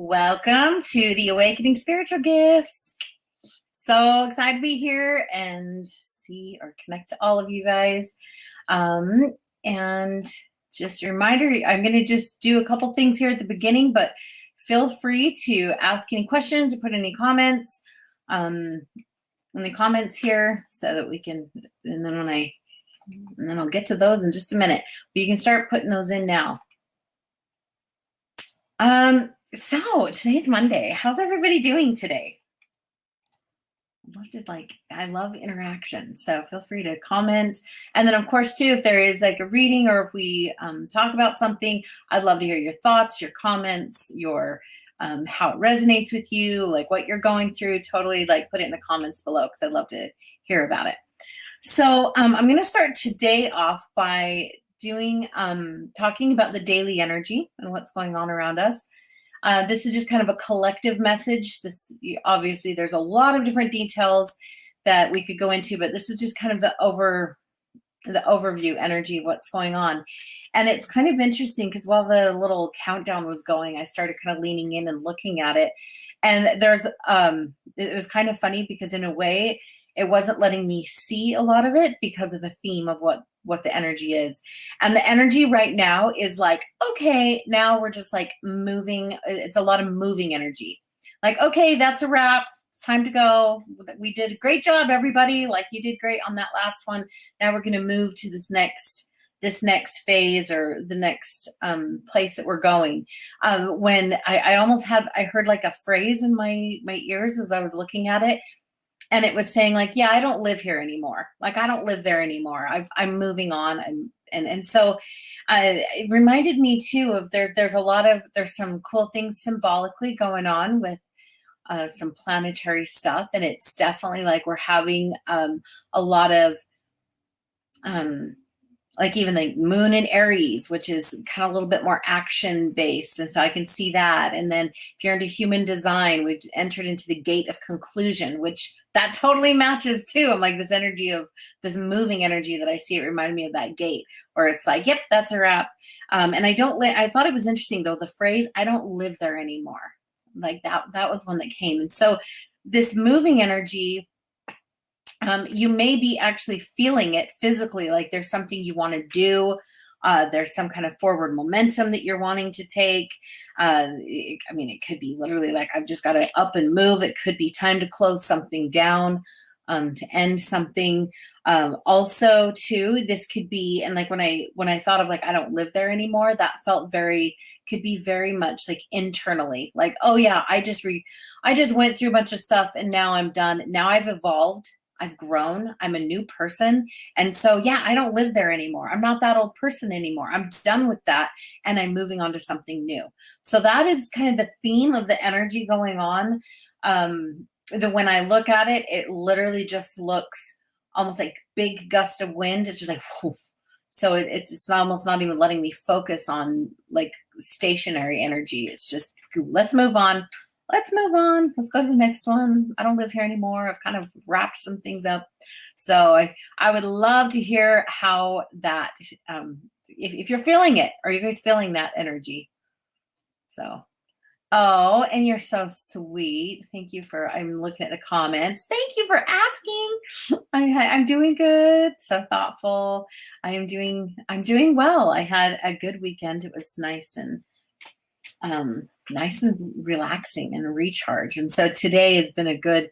Welcome to the Awakening Spiritual Gifts. So excited to be here and see or connect to all of you guys. And just a reminder, I'm going to just do a couple things here at the beginning, but feel free to ask any questions or put any comments in the comments here so that we can, and then I'll get to those in just a minute, but you can start putting those in now. So today's Monday. How's everybody doing today? I love interaction. So feel free to comment. And then of course too, if there is like a reading or if we talk about something, I'd love to hear your thoughts, your comments, your how it resonates with you, like what you're going through. Totally like put it in the comments below because I'd love to hear about it. So I'm going to start today off by doing talking about the daily energy and what's going on around us. This is just kind of a collective message. Obviously there's a lot of different details that we could go into, but this is just kind of the overview energy of what's going on. And it's kind of interesting because while the little countdown was going, I started kind of leaning in and looking at it. And it was kind of funny because in a way, it wasn't letting me see a lot of it because of the theme of what the energy is. And the energy right now is like, okay, now we're just like moving. It's a lot of moving energy. Like, okay, that's a wrap. It's time to go. We did a great job, everybody. Like you did great on that last one. Now we're going to move to this next phase or the next place that we're going. When I heard like a phrase in my ears as I was looking at it. And it was saying like, yeah, I don't live here anymore. Like, I don't live there anymore. I'm moving on. And so it reminded me too of there's some cool things symbolically going on with some planetary stuff. And it's definitely like we're having a lot of like even the moon in Aries, which is kind of a little bit more action based. And so I can see that. And then if you're into human design, we've entered into the gate of conclusion, which that totally matches too. I'm like this energy of this moving energy that I see. It reminded me of that gate where it's like, yep, that's a wrap. And I thought it was interesting though, the phrase, I don't live there anymore. Like that was one that came. And so this moving energy, you may be actually feeling it physically, like there's something you want to do. There's some kind of forward momentum that you're wanting to take. It could be literally like, I've just got to up and move. It could be time to close something down, to end something. Also too, this could be, and like when I thought of like, I don't live there anymore, that could be very much like internally, like, oh yeah, I just went through a bunch of stuff and now I'm done. Now I've evolved. I've grown. I'm a new person. And so, yeah, I don't live there anymore. I'm not that old person anymore. I'm done with that. And I'm moving on to something new. So that is kind of the theme of the energy going on. When I look at it, it literally just looks almost like big gust of wind. It's just like, whew. So it's almost not even letting me focus on like stationary energy. It's just, let's move on. Let's move on. Let's go to the next one. I don't live here anymore. I've kind of wrapped some things up. So I would love to hear how that, if you're feeling it, are you guys feeling that energy? So, oh, and you're so sweet. Thank you I'm looking at the comments. Thank you for asking. I'm doing good. So thoughtful. I'm doing well. I had a good weekend. It was nice and relaxing and a recharge. And so today has been a good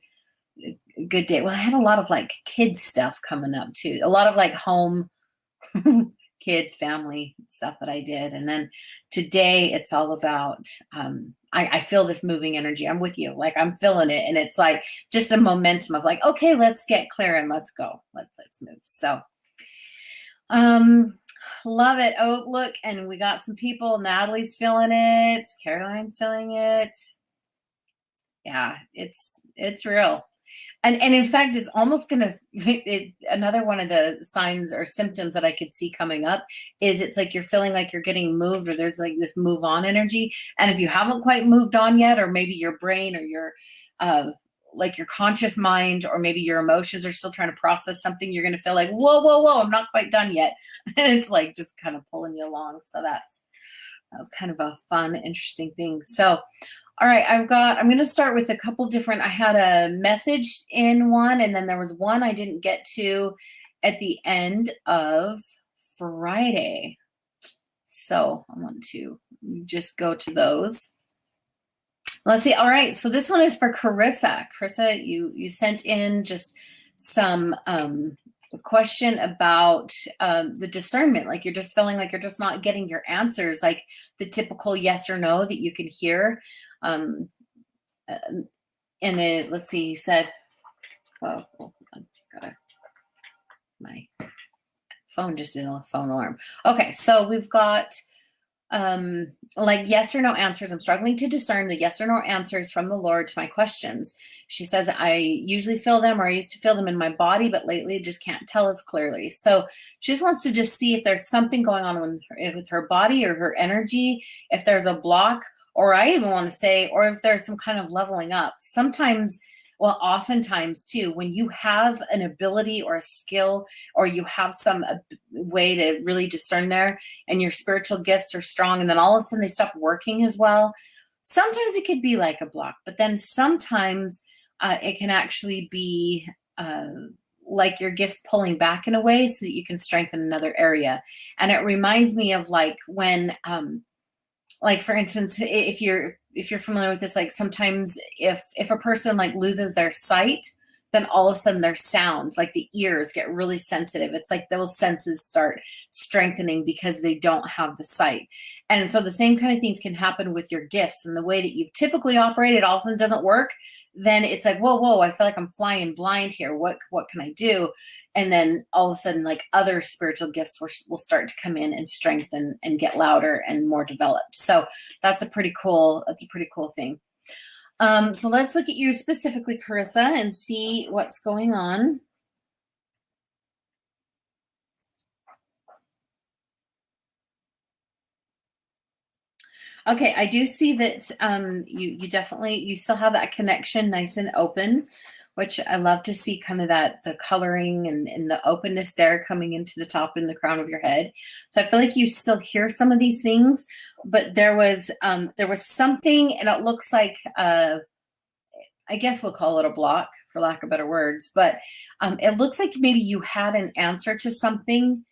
day. Well, I had a lot of like kids stuff coming up too. A lot of like home kids, family stuff that I did. And then today it's all about, I feel this moving energy. I'm with you. Like I'm feeling it. And it's like just a momentum of like, okay, let's get clear and let's go. Let's move. So, love it. Oh, look, and we got some people. Natalie's feeling it. Caroline's feeling it. Yeah, it's real. And in fact, it's almost going to, another one of the signs or symptoms that I could see coming up is it's like you're feeling like you're getting moved or there's like this move on energy. And if you haven't quite moved on yet, or maybe your brain or your, like your conscious mind or maybe your emotions are still trying to process something, you're going to feel like, whoa, I'm not quite done yet. And it's like just kind of pulling you along. So that's kind of a fun, interesting thing. So All right, I'm going to start with a couple different, I had a message in one, and then there was one I didn't get to at the end of Friday. So I want to just go to those. Let's see. All right, so this one is for Carissa. Carissa, you sent in just some a question about the discernment, like you're just feeling like you're just not getting your answers, like the typical yes or no that you can hear. And it, let's see, you said, oh, my phone just did a phone alarm. Okay, so we've got like yes or no answers. I'm struggling to discern the yes or no answers from the Lord to my questions. She says, I usually feel them, or I used to feel them in my body, but lately I just can't tell as clearly. So she just wants to just see if there's something going on with her body or her energy, if there's a block, or I even want to say, or if there's some kind of leveling up. Sometimes, well, oftentimes too, when you have an ability or a skill, or you have some way to really discern there, and your spiritual gifts are strong, and then all of a sudden they stop working as well, sometimes it could be like a block, but then sometimes it can actually be like your gifts pulling back in a way so that you can strengthen another area. And it reminds me of like when like for instance, if you're familiar with this, like sometimes if a person like loses their sight, then all of a sudden their sound, like the ears get really sensitive. It's like those senses start strengthening because they don't have the sight. And so the same kind of things can happen with your gifts, and the way that you've typically operated all of a sudden doesn't work. Then it's like, whoa, I feel like I'm flying blind here. What can I do? And then all of a sudden, like other spiritual gifts will start to come in and strengthen and get louder and more developed. So that's a pretty cool thing. So let's look at you specifically, Carissa, and see what's going on. Okay, I do see that you definitely, you still have that connection nice and open, which I love to see, kind of that the coloring and the openness there coming into the top and the crown of your head. So I feel like you still hear some of these things, but there was something, and it looks like I guess we'll call it a block for lack of better words, but it looks like maybe you had an answer to something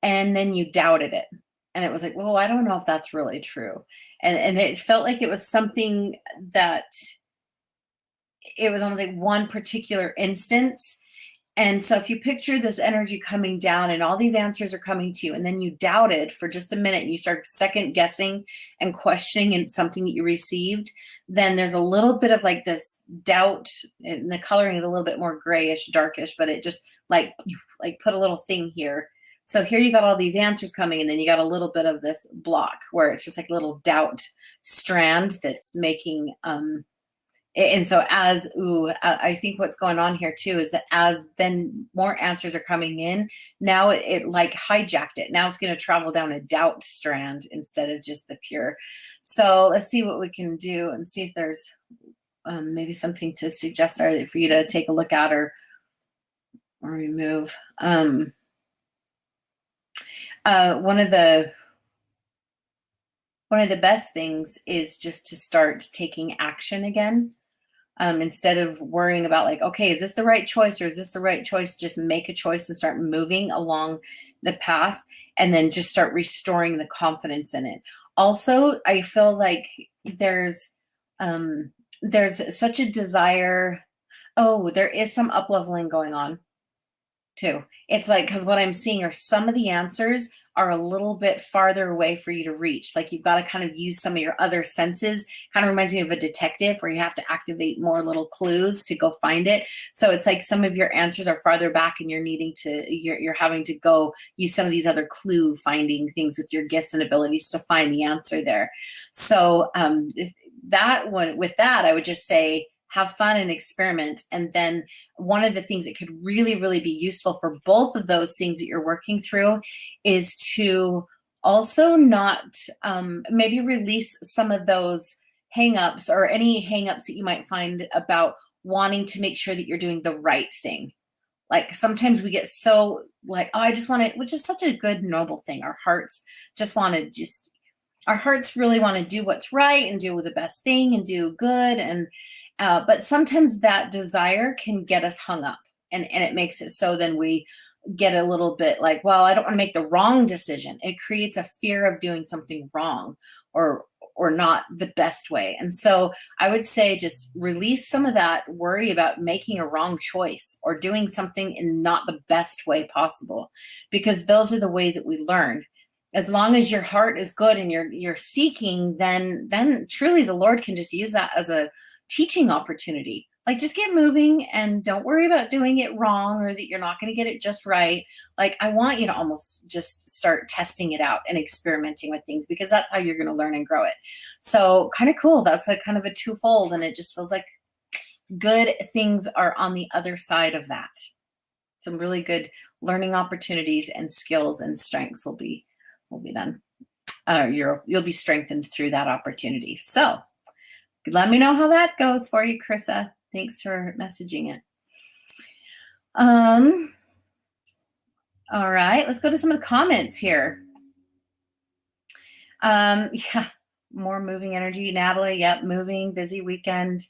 and then you doubted it. And it was like, well, I don't know if that's really true. And it felt like it was something that it was almost like one particular instance. And so if you picture this energy coming down and all these answers are coming to you, and then you doubted for just a minute and you start second guessing and questioning and something that you received, then there's a little bit of like this doubt, and the coloring is a little bit more grayish, darkish, but it just like put a little thing here. So here you got all these answers coming, and then you got a little bit of this block where it's just like a little doubt strand that's making and so I think what's going on here too is that as then more answers are coming in, now it like hijacked it. Now it's going to travel down a doubt strand instead of just the pure. So let's see what we can do and see if there's maybe something to suggest or for you to take a look at or remove. One of the best things is just to start taking action again. Instead of worrying about like, okay, is this the right choice or is this the right choice? Just make a choice and start moving along the path, and then just start restoring the confidence in it. Also, I feel like there's such a desire. Oh, there is some up leveling going on too. It's like, because what I'm seeing are some of the answers are a little bit farther away for you to reach. Like you've got to kind of use some of your other senses. Kind of reminds me of a detective where you have to activate more little clues to go find it. So it's like some of your answers are farther back, and you're having to go use some of these other clue finding things with your gifts and abilities to find the answer there. So that one, with that, I would just say, have fun and experiment. And then one of the things that could really, really be useful for both of those things that you're working through is to also not maybe release some of those hangups or any hangups that you might find about wanting to make sure that you're doing the right thing. Like sometimes we get so like, oh, I just want to, which is such a good, noble thing. Our hearts just want to our hearts really want to do what's right and do the best thing and do good. And but sometimes that desire can get us hung up, and it makes it so then we get a little bit like, well, I don't want to make the wrong decision. It creates a fear of doing something wrong or or not the best way. And so I would say just release some of that worry about making a wrong choice or doing something in not the best way possible, because those are the ways that we learn. As long as your heart is good and you're seeking, then truly the Lord can just use that as a teaching opportunity. Like, just get moving and don't worry about doing it wrong or that you're not going to get it just right. Like, I want you to almost just start testing it out and experimenting with things, because that's how you're going to learn and grow it. So kind of cool. That's like kind of a twofold, and it just feels like good things are on the other side of that. Some really good learning opportunities and skills and strengths will be done. You'll be strengthened through that opportunity. So let me know how that goes for you, Krissa. Thanks for messaging it. All right, let's go to some of the comments here. Yeah, more moving energy. Natalie, yep, moving, busy weekend.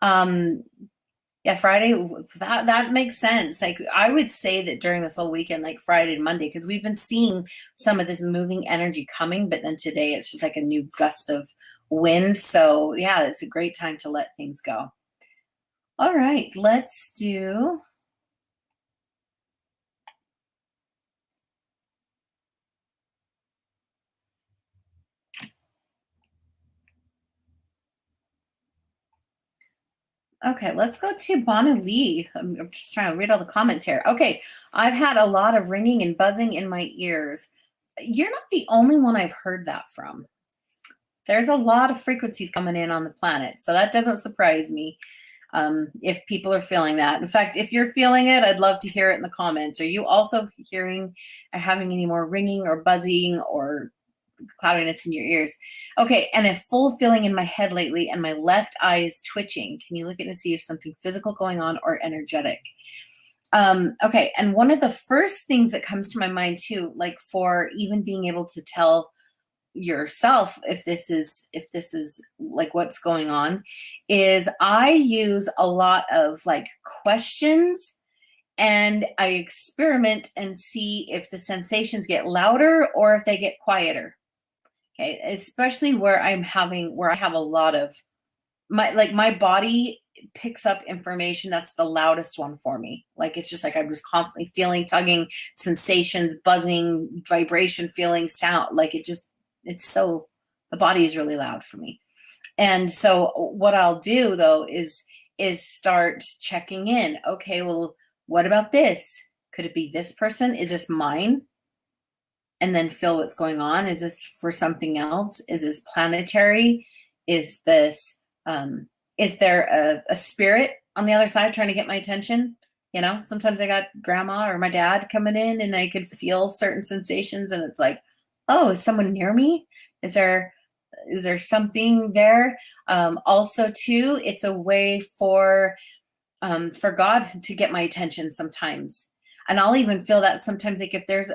Yeah, Friday, that makes sense. Like, I would say that during this whole weekend, like Friday and Monday, because we've been seeing some of this moving energy coming, but then today it's just like a new gust of wind. So yeah, it's a great time to let things go. All right, let's do. Okay, let's go to Bonnie Lee. I'm just trying to read all the comments here. Okay, I've had a lot of ringing and buzzing in my ears. You're not the only one I've heard that from. There's a lot of frequencies coming in on the planet, so that doesn't surprise me if people are feeling that. In fact, if you're feeling it, I'd love to hear it in the comments. Are you also hearing or having any more ringing or buzzing or cloudiness in your ears? Okay, and a full feeling in my head lately, and my left eye is twitching. Can you look at it and see if something physical going on or energetic? Okay, and one of the first things that comes to my mind too, like for even being able to tell yourself if this is like what's going on, is I use a lot of like questions, and I experiment and see if the sensations get louder or if they get quieter. Okay, especially where I have a lot of my body picks up information that's the loudest one for me. Like, it's just like I'm just constantly feeling, tugging, sensations, buzzing, vibration, feeling, sound. Like, it's so, the body is really loud for me. And so what I'll do though is start checking in. Okay, well, what about this? Could it be this person? Is this mine? And then feel what's going on. Is this for something else? Is this planetary? Is this is there a spirit on the other side trying to get my attention? You know, sometimes I got grandma or my dad coming in and I could feel certain sensations, and it's like, oh, is someone near me? Is there something there? Also too, it's a way for God to get my attention sometimes. And I'll even feel that sometimes, like if there's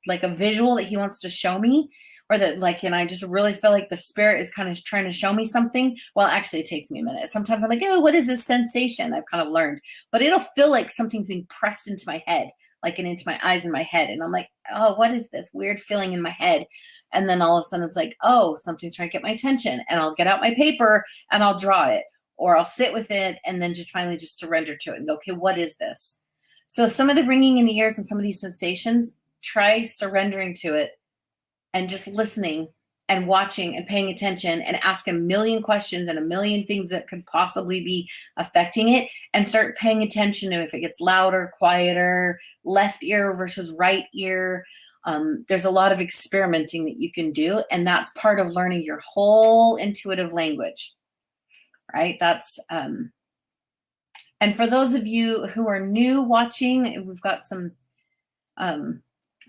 like a visual that he wants to show me, or that like, and I just really feel like the spirit is kind of trying to show me something. Well, actually it takes me a minute. Sometimes I'm like, oh, what is this sensation? I've kind of learned, but it'll feel like something's being pressed into my head, like, and into my eyes and my head. And I'm like, oh, what is this weird feeling in my head? And then all of a sudden it's like, oh, something's trying to get my attention, and I'll get out my paper and I'll draw it, or I'll sit with it and then just finally just surrender to it and go, okay, what is this? So some of the ringing in the ears and some of these sensations, try surrendering to it and just listening and watching and paying attention, and ask a million questions and a million things that could possibly be affecting it, and start paying attention to if it gets louder, quieter, left ear versus right ear. There's a lot of experimenting that you can do, and that's part of learning your whole intuitive language, right? That's and for those of you who are new watching, we've got some I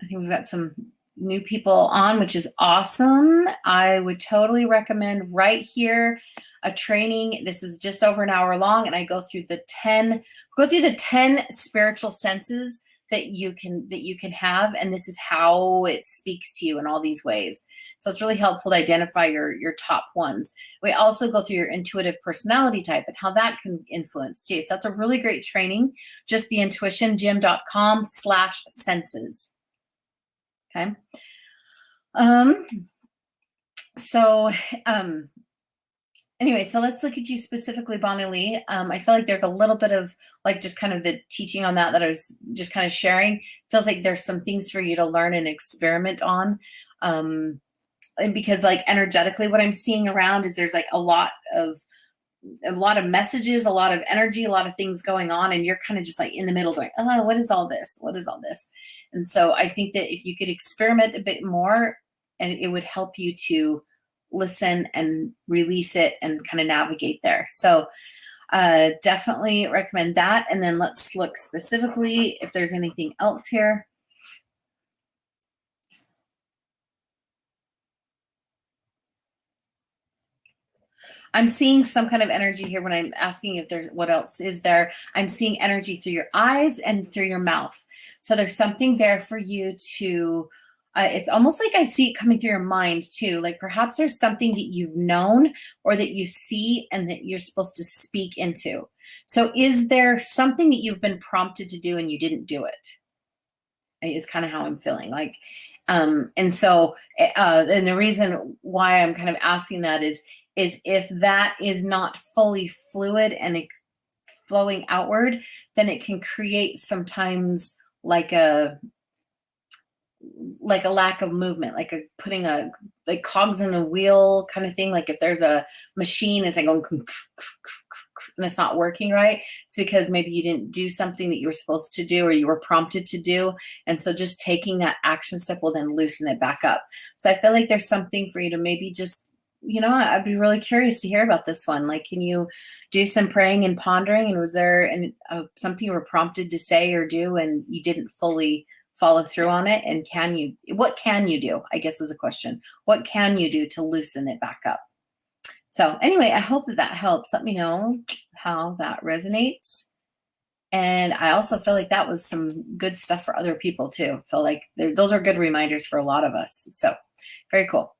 think we've got some new people on, which is awesome. I would totally recommend right here a training. This is just over an hour long, and I go through the 10 spiritual senses that you can have, and this is how it speaks to you in all these ways. So it's really helpful to identify your top ones. We also go through your intuitive personality type and how that can influence too. So that's a really great training. Just the intuitiongym.com/senses. Okay. So anyway, so let's look at you specifically, Bonnie Lee. I feel like there's a little bit of like just kind of the teaching on that I was just kind of sharing. Feels like there's some things for you to learn and experiment on. And because like energetically what I'm seeing around is there's like a lot of messages, a lot of energy, a lot of things going on, and you're kind of just like in the middle going, oh, what is all this? What is all this? And so I think that if you could experiment a bit more, and it would help you to listen and release it and kind of navigate there. So definitely recommend that. And then let's look specifically if there's anything else here. I'm seeing some kind of energy here when I'm asking if there's what else is there. I'm seeing energy through your eyes and through your mouth. So there's something there for you to, it's almost like I see it coming through your mind too. Like perhaps there's something that you've known or that you see and that you're supposed to speak into. So is there something that you've been prompted to do and you didn't do it? Is kind of how I'm feeling like. And so, and the reason why I'm kind of asking that is if that is not fully fluid and flowing outward, then it can create sometimes like a lack of movement, like putting like cogs in a wheel kind of thing. Like if there's a machine, it's like going and it's not working right. It's because maybe you didn't do something that you were supposed to do or you were prompted to do. And so just taking that action step will then loosen it back up. So I feel like there's something for you to maybe just, I'd be really curious to hear about this one. Like, can you do some praying and pondering? And was there something you were prompted to say or do and you didn't fully follow through on it? And what can you do, I guess is a question. What can you do to loosen it back up? So anyway, I hope that helps. Let me know how that resonates. And I also feel like that was some good stuff for other people too. I feel like those are good reminders for a lot of us. So very cool.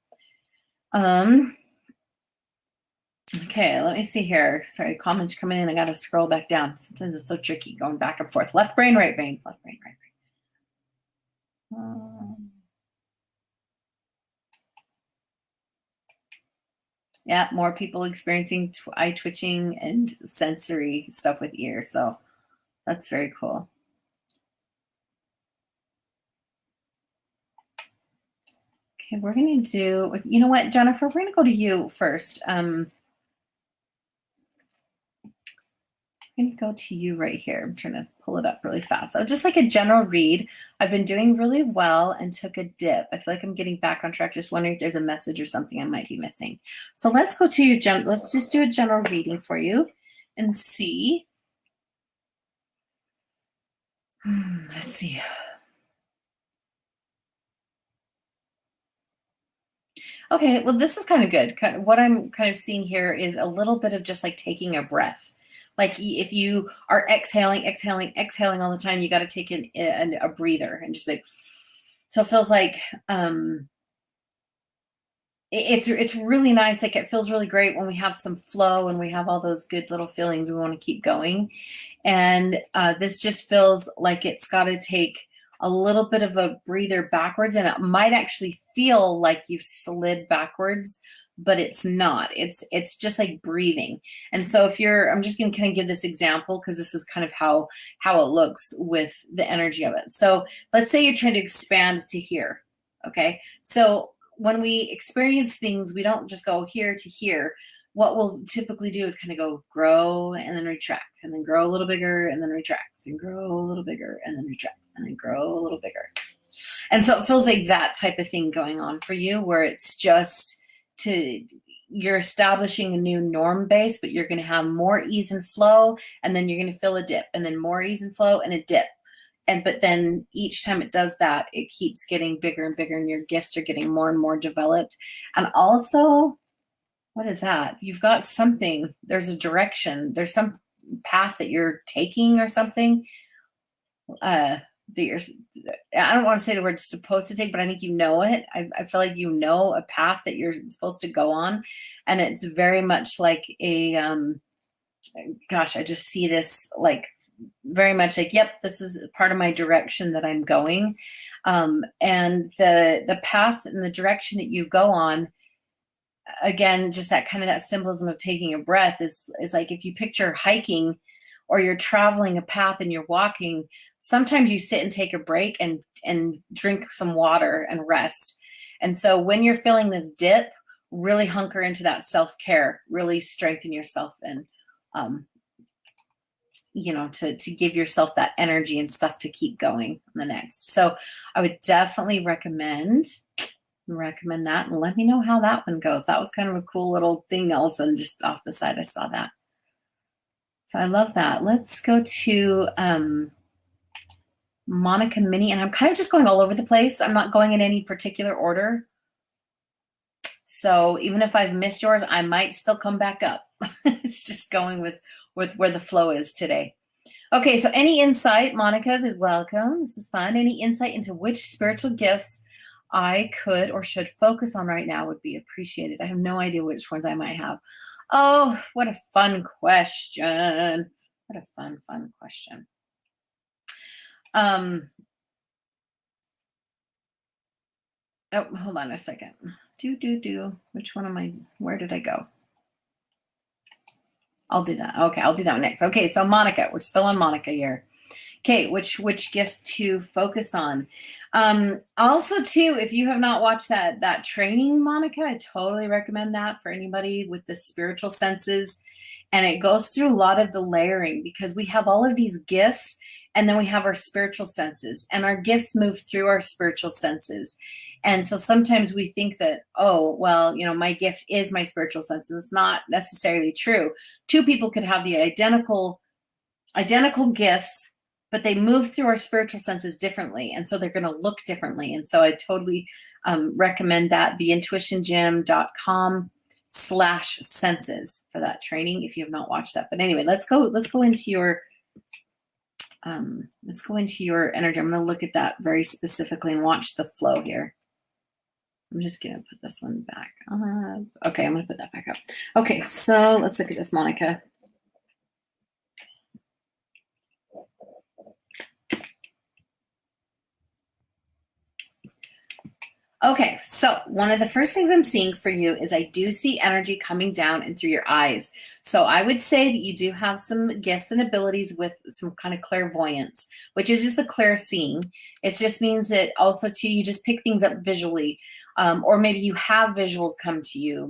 Okay, let me see here. Sorry, comments coming in. I got to scroll back down. Sometimes it's so tricky going back and forth. Left brain, right brain, left brain, right brain. Yeah, more people experiencing eye twitching and sensory stuff with ear. So that's very cool. Okay, we're going to do, you know what, Jennifer, we're going to go to you first. I'm going to go to you right here. I'm trying to pull it up really fast. So just like a general read, I've been doing really well and took a dip. I feel like I'm getting back on track. Just wondering if there's a message or something I might be missing. So let's go to your let's just do a general reading for you and see. Let's see. Okay, well, this is kind of good. What I'm kind of seeing here is a little bit of just like taking a breath. Like if you are exhaling all the time, you got to take a breather and just like, so it feels like it's really nice. Like it feels really great when we have some flow and we have all those good little feelings. We want to keep going. And this just feels like it's got to take a little bit of a breather backwards, and it might actually feel like you've slid backwards, but it's not. It's just like breathing. And so I'm just going to kind of give this example because this is kind of how it looks with the energy of it. So let's say you're trying to expand to here. Okay. So when we experience things, we don't just go here to here. What we'll typically do is kind of go grow and then retract, and then grow a little bigger and then retract, and grow a little bigger and then retract, and then grow a little bigger. And so it feels like that type of thing going on for you, where it's just you're establishing a new norm base, but you're going to have more ease and flow, and then you're going to feel a dip, and then more ease and flow and a dip. But then each time it does that, it keeps getting bigger and bigger, and your gifts are getting more and more developed. And also, what is that? You've got something, there's a direction, there's some path that you're taking or something. that you're, I don't want to say the word supposed to take, but I think you know it. I feel like you know a path that you're supposed to go on. And it's very much like a, gosh, I just see this like very much like, yep, this is part of my direction that I'm going. And the path and the direction that you go on, again, just that kind of that symbolism of taking a breath is like if you picture hiking or you're traveling a path and you're walking, sometimes you sit and take a break and drink some water and rest. And so when you're feeling this dip, really hunker into that self-care, really strengthen yourself and to give yourself that energy and stuff to keep going on the next. So I would definitely recommend that, and let me know how that one goes. That was kind of a cool little thing also, and just off the side I saw that. So I love that. Let's go to Monica Minnie, and I'm kind of just going all over the place. I'm not going in any particular order. So even if I've missed yours, I might still come back up. It's just going with where the flow is today. Okay, so any insight, Monica, welcome. This is fun. Any insight into which spiritual gifts I could or should focus on right now would be appreciated. I have no idea which ones I might have. Oh, what a fun question. What a fun question. Oh, hold on a second. Which one am I, where did I go? I'll do that. Okay, I'll do that next. Okay, so Monica, we're still on Monica here. Okay, which gifts to focus on. Also, too, if you have not watched that training, Monica, I totally recommend that for anybody with the spiritual senses. And it goes through a lot of the layering because we have all of these gifts and then we have our spiritual senses, and our gifts move through our spiritual senses. And so sometimes we think that, oh, well, my gift is my spiritual sense, and it's not necessarily true. Two people could have the identical gifts, but they move through our spiritual senses differently. And so they're going to look differently. And so I totally recommend that, theintuitiongym.com/senses for that training if you have not watched that. But anyway, let's go into your energy. I'm going to look at that very specifically and watch the flow here. I'm just going to put this one back. Okay, I'm going to put that back up. Okay, so let's look at this, Monica. Okay, so one of the first things I'm seeing for you is I do see energy coming down and through your eyes. So I would say that you do have some gifts and abilities with some kind of clairvoyance, which is just the clear seeing. It just means that also too, you just pick things up visually, or maybe you have visuals come to you.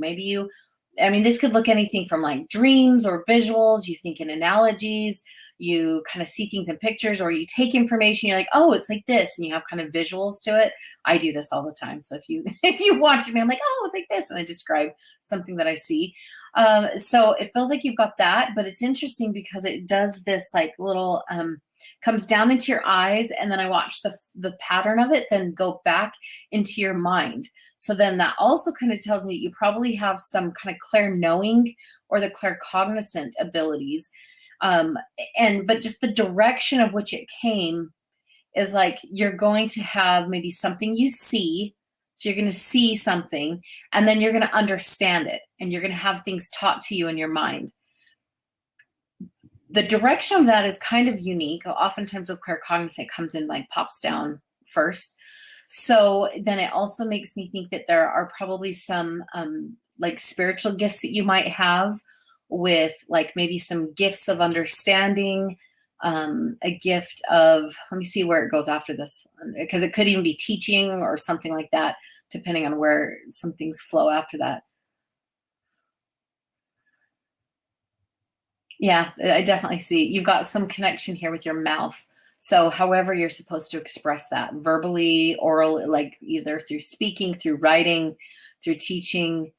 This could look anything from like dreams or visuals. You think in analogies, you kind of see things in pictures, or you take information, you're like, oh, it's like this, and you have kind of visuals to it. I do this all the time. So if you watch me, I'm like, oh, it's like this, and I describe something that I see. So it feels like you've got that, but it's interesting because it does this like little comes down into your eyes, and then I watch the pattern of it then go back into your mind. So then that also kind of tells me that you probably have some kind of clair-knowing or the claircognizant abilities. But just the direction of which it came is like you're going to have maybe something you see. So you're going to see something, and then you're going to understand it, and you're going to have things taught to you in your mind. The direction of that is kind of unique. Oftentimes with claircognizant, it comes in like pops down first. So then it also makes me think that there are probably some like spiritual gifts that you might have, with like maybe some gifts of understanding, a gift of, let me see where it goes after this, because it could even be teaching or something like that, depending on where some things flow after that. Yeah, I definitely see you've got some connection here with your mouth. So however you're supposed to express that, verbally, oral, like either through speaking, through writing, through teaching.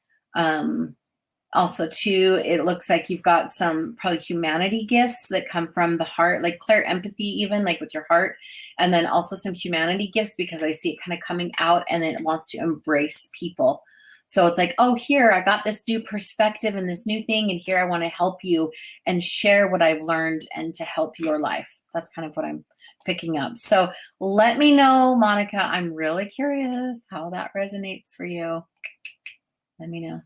Also, too, it looks like you've got some probably humanity gifts that come from the heart, like clair empathy, even like with your heart. And then also some humanity gifts, because I see it kind of coming out and then it wants to embrace people. So it's like, oh, here, I got this new perspective and this new thing, and here I want to help you and share what I've learned and to help your life. That's kind of what I'm picking up. So let me know, Monica. I'm really curious how that resonates for you. Let me know.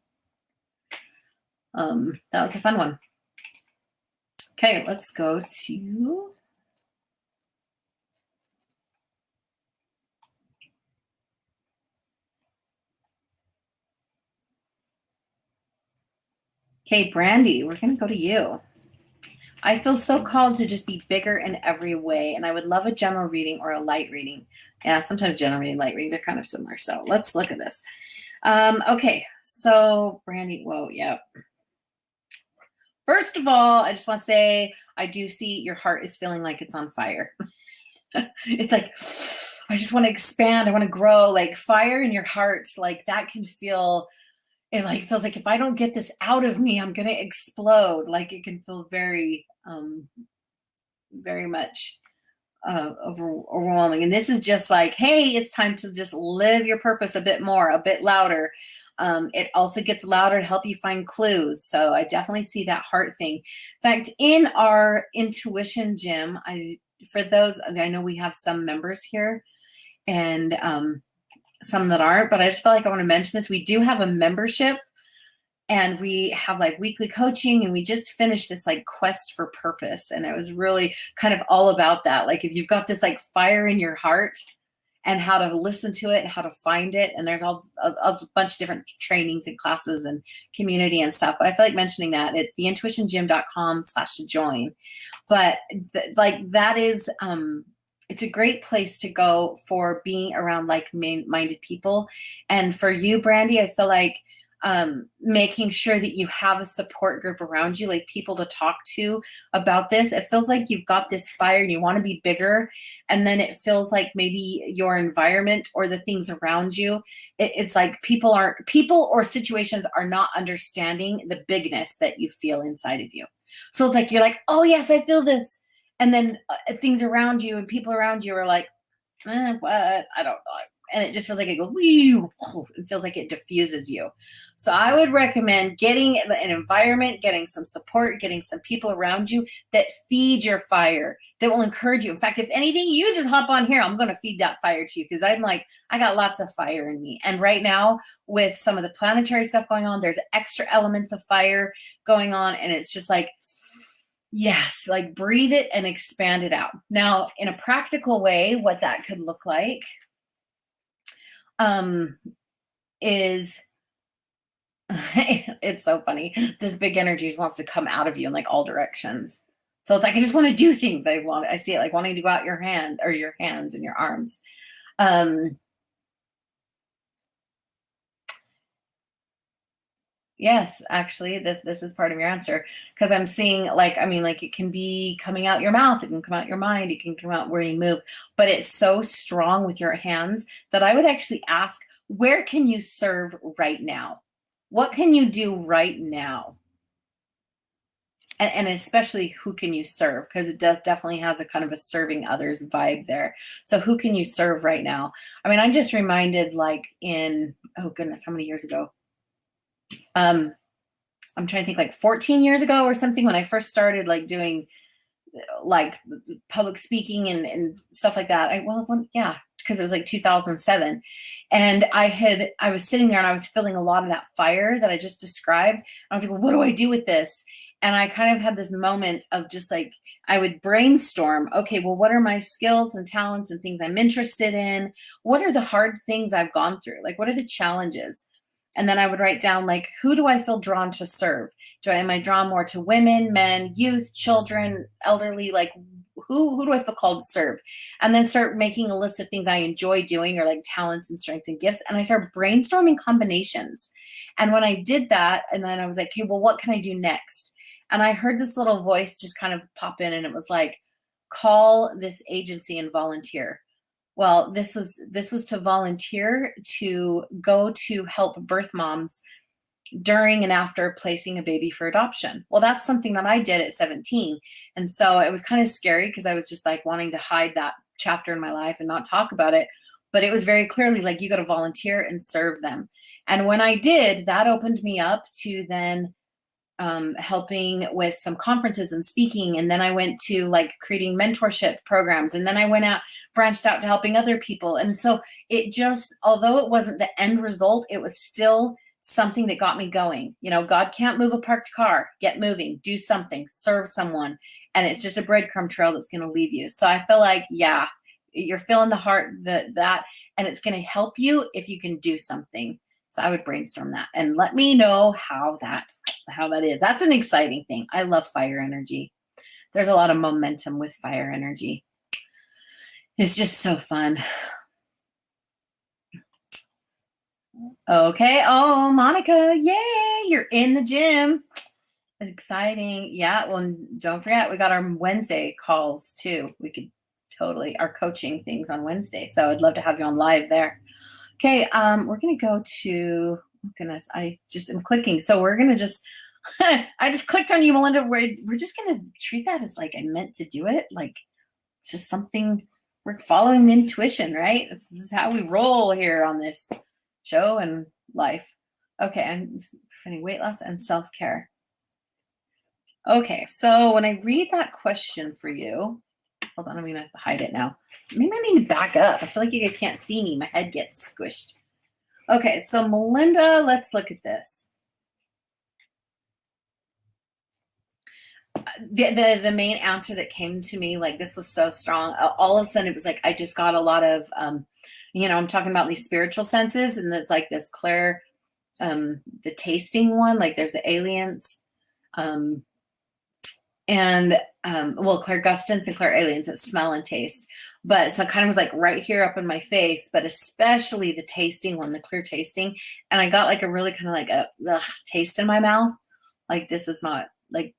That was a fun one. Okay, let's go to okay, Brandy, we're gonna go to you. I feel so called to just be bigger in every way, and I would love a general reading or a light reading. Yeah, sometimes general reading, light reading, they're kind of similar. So let's look at this. Okay, so Brandy, whoa, yeah. First of all, I just want to say I do see your heart is feeling like it's on fire. It's like, I just want to expand. I want to grow. Like fire in your heart, like that can feel, it like feels like if I don't get this out of me, I'm going to explode. Like it can feel very, very much overwhelming. And this is just like, hey, it's time to just live your purpose a bit more, a bit louder. It also gets louder to help you find clues. So I definitely see that heart thing. In fact, in our intuition gym, for those, I know we have some members here and some that aren't, but I just feel like I want to mention this. We do have a membership and we have like weekly coaching, and we just finished this like quest for purpose. And it was really kind of all about that. Like if you've got this like fire in your heart and how to listen to it and how to find it. And there's all a bunch of different trainings and classes and community and stuff. But I feel like mentioning that at theintuitiongym.com/join. But like that is, it's a great place to go for being around like-minded people. And for you, Brandy, I feel like making sure that you have a support group around you, like people to talk to about this. It feels like you've got this fire and you want to be bigger. And then it feels like maybe your environment or the things around you, it's like people or situations are not understanding the bigness that you feel inside of you. So it's like, you're like, oh yes, I feel this. And then things around you and people around you are like, what? I don't know. And it just feels like it goes, it feels like it diffuses you. So I would recommend getting an environment, getting some support, getting some people around you that feed your fire, that will encourage you. In fact, if anything, you just hop on here. I'm going to feed that fire to you because I'm like, I got lots of fire in me. And right now with some of the planetary stuff going on, there's extra elements of fire going on. And it's just like, yes, like breathe it and expand it out. Now, in a practical way, what that could look like is it's so funny. This big energy just wants to come out of you in like all directions. So it's like, I just want to do things. I see it like wanting to go out your hand or your hands and your arms. Yes, actually, this is part of your answer because I'm seeing like, I mean, like it can be coming out your mouth, it can come out your mind, it can come out where you move, but it's so strong with your hands that I would actually ask, where can you serve right now? What can you do right now? And especially who can you serve? Because it definitely has a kind of a serving others vibe there. So who can you serve right now? I mean, I'm just reminded like in, oh goodness, how many years ago? I'm trying to think like 14 years ago or something when I first started like doing like public speaking and stuff like that. Yeah, because it was like 2007. And I was sitting there and I was feeling a lot of that fire that I just described. I was like, well, what do I do with this? And I kind of had this moment of just like, I would brainstorm, okay, well, what are my skills and talents and things I'm interested in? What are the hard things I've gone through? Like, what are the challenges? And then I would write down, like, who do I feel drawn to serve? Am I drawn more to women, men, youth, children, elderly? Like, who do I feel called to serve? And then start making a list of things I enjoy doing or like talents and strengths and gifts. And I started brainstorming combinations. And when I did that, and then I was like, okay, well, what can I do next? And I heard this little voice just kind of pop in and it was like, call this agency and volunteer. Well, this was to volunteer to go to help birth moms during and after placing a baby for adoption. Well, that's something that I did at 17. And so it was kind of scary because I was just like wanting to hide that chapter in my life and not talk about it. But it was very clearly like, you got to volunteer and serve them. And when I did, that opened me up to then helping with some conferences and speaking. And then I went to like creating mentorship programs. And then I went out, branched out to helping other people. And so it just, although it wasn't the end result, it was still something that got me going. You know, God can't move a parked car. Get moving, do something, serve someone. And it's just a breadcrumb trail that's going to leave you. So I feel like, yeah, you're feeling the heart that, and it's going to help you if you can do something. So I would brainstorm that and let me know how that is. That's an exciting thing. I love fire energy. There's a lot of momentum with fire energy. It's just so fun. Okay. Oh, Monica, yay, you're in the gym. Exciting. Yeah. Well, don't forget, we got our Wednesday calls too. We could totally, our coaching things on Wednesday. So I'd love to have you on live there. Okay. We're going to go to, oh goodness, I just am clicking. So we're going to just, I just clicked on you, Melinda. We're just going to treat that as like I meant to do it. Like it's just something, we're following the intuition, right? This is how we roll here on this show and life. Okay. I'm finding weight loss and self-care. Okay, so when I read that question for you, hold on, I'm gonna hide it now. Maybe I need to back up. I feel like you guys can't see me. My head gets squished. Okay, so Melinda, let's look at this. The main answer that came to me, like this was so strong. All of a sudden, it was like I just got a lot of, I'm talking about these spiritual senses, and it's like this Claire, the tasting one. Like there's the aliens. Clairgustance and clairalience, it's smell and taste. But so it kind of was like right here up in my face, but especially the tasting one, the clear tasting. And I got like a really kind of like a taste in my mouth. Like this is not like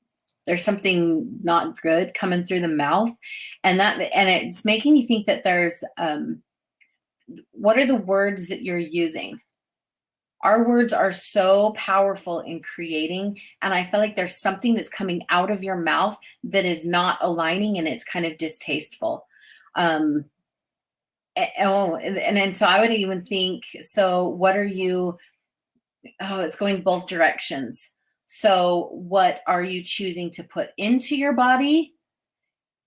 there's something not good coming through the mouth. And it's making you think that there's what are the words that you're using? Our words are so powerful in creating, and I feel like there's something that's coming out of your mouth that is not aligning, and it's kind of distasteful. And so I would even think, so what are you, it's going both directions. So what are you choosing to put into your body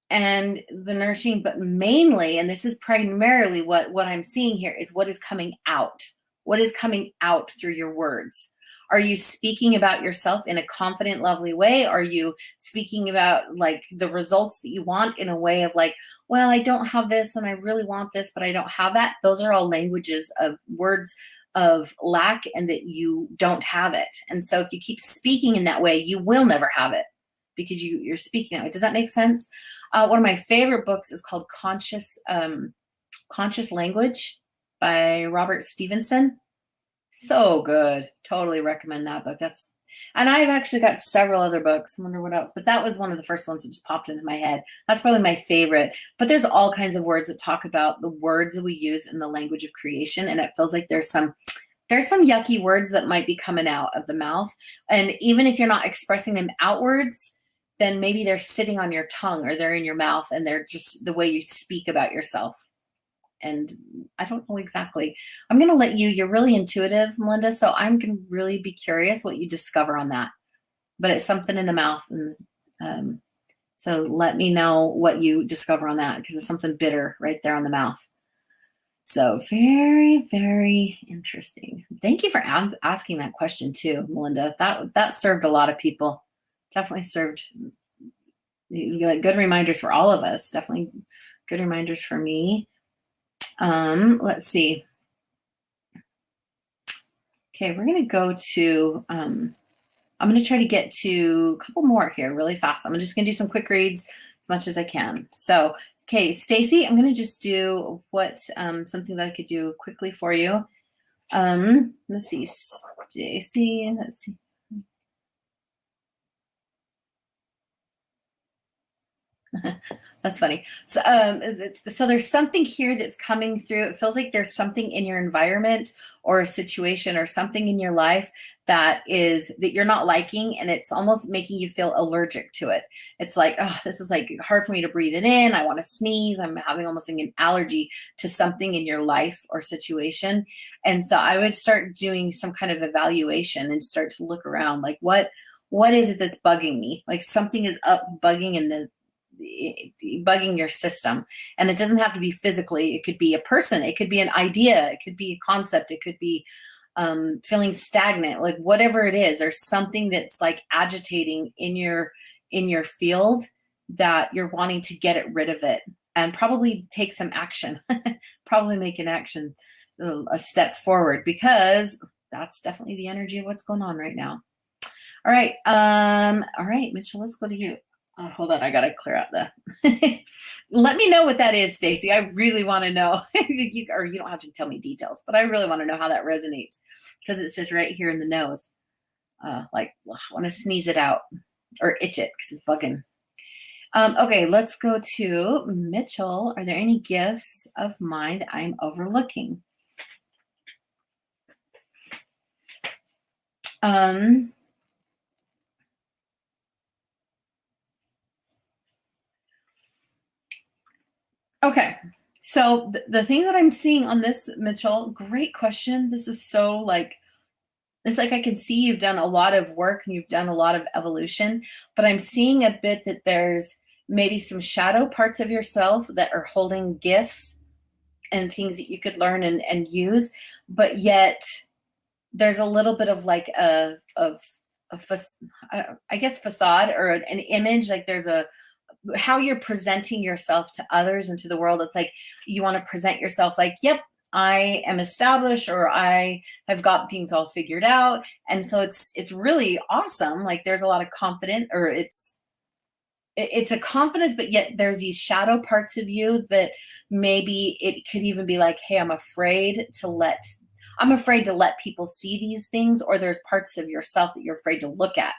and the nourishing, but mainly, and this is primarily what I'm seeing here, is what is coming out. What is coming out through your words? Are you speaking about yourself in a confident, lovely way? Are you speaking about like the results that you want in a way of like, well, I don't have this and I really want this, but I don't have that? Those are all languages of words of lack and that you don't have it. And so if you keep speaking in that way, you will never have it because you're speaking that way. Does that make sense? One of my favorite books is called Conscious Language by Robert Stevenson. So good. Totally recommend that book. And I've actually got several other books. I wonder what else, but that was one of the first ones that just popped into my head. That's probably my favorite. But there's all kinds of words that talk about the words that we use in the language of creation. And it feels like there's some yucky words that might be coming out of the mouth. And even if you're not expressing them outwards, then maybe they're sitting on your tongue or they're in your mouth and they're just the way you speak about yourself. And I don't know exactly. I'm going to let you're really intuitive, Melinda. So I'm going to really be curious what you discover on that. But it's something in the mouth. And so let me know what you discover on that because it's something bitter right there on the mouth. So very, very interesting. Thank you for asking that question too, Melinda. That served a lot of people. Definitely served good reminders for all of us. Definitely good reminders for me. Let's see. Okay, we're going to go to, I'm going to try to get to a couple more here really fast. I'm just going to do some quick reads as much as I can. So, okay, Stacy, I'm going to just do something that I could do quickly for you. Let's see, Stacy, let's see. That's funny. So there's something here that's coming through. It feels like there's something in your environment or a situation or something in your life that you're not liking, and it's almost making you feel allergic to it. It's like, oh, this is like hard for me to breathe it in. I want to sneeze. I'm having almost like an allergy to something in your life or situation. And so I would start doing some kind of evaluation and start to look around like, what what is it that's bugging me? Like something is up bugging in the bugging your system. And it doesn't have to be physically. It could be a person. It could be an idea. It could be a concept. It could be feeling stagnant, like whatever it is, there's something that's like agitating in your field that you're wanting to get rid of it and probably take some action, probably make an action, a step forward, because that's definitely the energy of what's going on right now. All right. All right, Mitchell, let's go to you. Hold on, I gotta clear out the. Let me know what that is, Stacy. I really want to know. Or you don't have to tell me details, but I really want to know how that resonates because it's just right here in the nose. Like, ugh, I want to sneeze it out or itch it because it's bugging. Okay, let's go to Mitchell. Are there any gifts of mine that I'm overlooking? Okay, so the thing that I'm seeing on this, Mitchell, great question. This is so like, it's like I can see you've done a lot of work and you've done a lot of evolution, but I'm seeing a bit that there's maybe some shadow parts of yourself that are holding gifts and things that you could learn and use, but yet there's a little bit of like I guess facade or an image, like there's a how you're presenting yourself to others and to the world. It's like you want to present yourself like, yep, I am established or I have got things all figured out. And so it's really awesome. Like there's a lot of confidence, or it's a confidence, but yet there's these shadow parts of you that maybe it could even be like, hey, I'm afraid to let people see these things, or there's parts of yourself that you're afraid to look at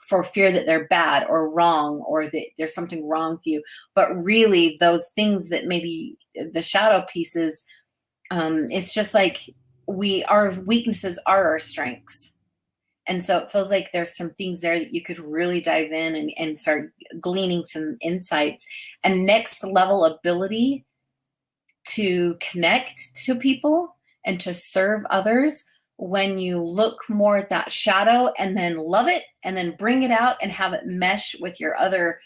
for fear that they're bad or wrong, or that there's something wrong with you. But really those things that maybe the shadow pieces, it's just like our weaknesses are our strengths. And so it feels like there's some things there that you could really dive in and start gleaning some insights and next level ability to connect to people and to serve others when you look more at that shadow and then love it and then bring it out and have it mesh with your other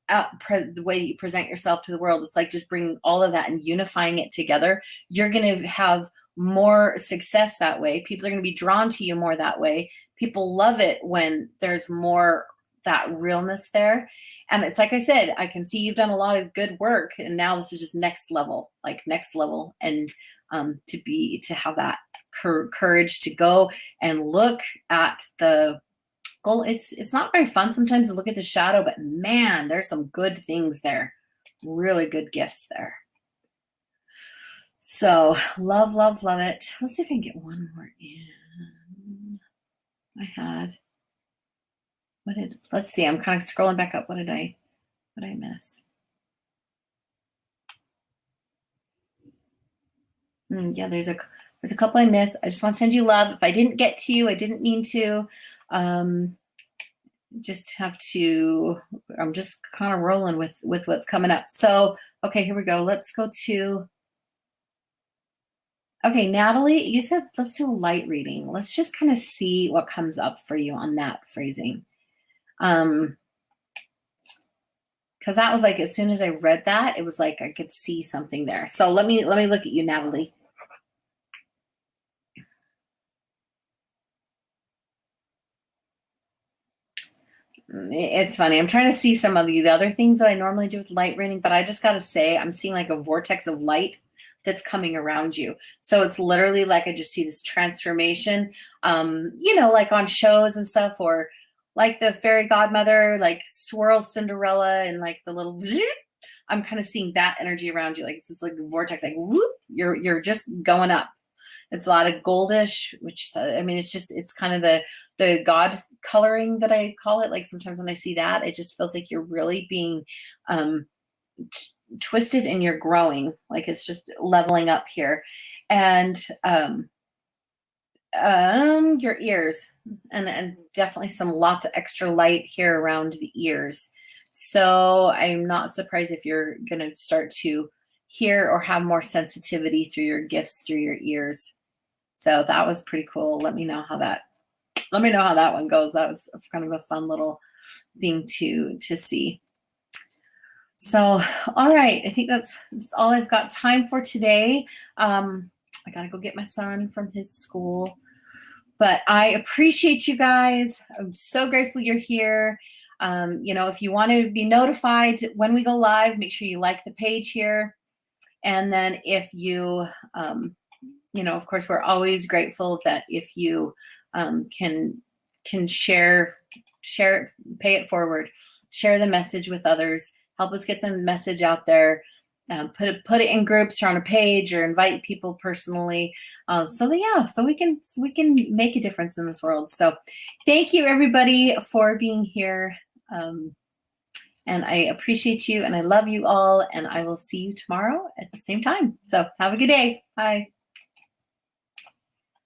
the way that you present yourself to the world. It's like just bringing all of that and unifying it together. You're going to have more success that way. People are going to be drawn to you more that way. People love it when there's more that realness there. And it's like I said, I can see you've done a lot of good work, and now this is just next level, like next level. And to have that courage to go and look at the goal. It's not very fun sometimes to look at the shadow, but man, there's some good things there, really good gifts there. So love it. Let's see if I can get one more in. Let's see, I'm kind of scrolling back up. What did I miss? Yeah, there's a couple I missed. I just want to send you love. If I didn't get to you, I didn't mean to. I'm just kind of rolling with what's coming up. So, okay, here we go. Let's go to, okay, Natalie, you said let's do a light reading. Let's just kind of see what comes up for you on that phrasing. Because that was like, as soon as I read that, it was like I could see something there. So let me look at you, Natalie. It's funny. I'm trying to see some of the other things that I normally do with light reading, but I just got to say, I'm seeing like a vortex of light that's coming around you. So it's literally like I just see this transformation, like on shows and stuff, or like the fairy godmother, like swirl Cinderella and like the little, I'm kind of seeing that energy around you. Like it's just like a vortex, like whoop, you're just going up. It's a lot of goldish, which it's kind of the God coloring that I call it. Like sometimes when I see that, it just feels like you're really being twisted and you're growing. Like it's just leveling up here. And your ears, and definitely lots of extra light here around the ears. So I'm not surprised if you're going to start to hear or have more sensitivity through your gifts through your ears. So that was pretty cool. Let me know how that let me know how that one goes. That was kind of a fun little thing to see. So, all right, I think that's all I've got time for today. I got to go get my son from his school. But I appreciate you guys. I'm so grateful you're here. If you want to be notified when we go live, make sure you like the page here. And then if you, of course, we're always grateful that if you can share, pay it forward, share the message with others, help us get the message out there. Put it in groups or on a page, or invite people personally, so we can make a difference in this world. So thank you everybody for being here, and I appreciate you, and I love you all, and I will see you tomorrow at the same time. So have a good day. Bye.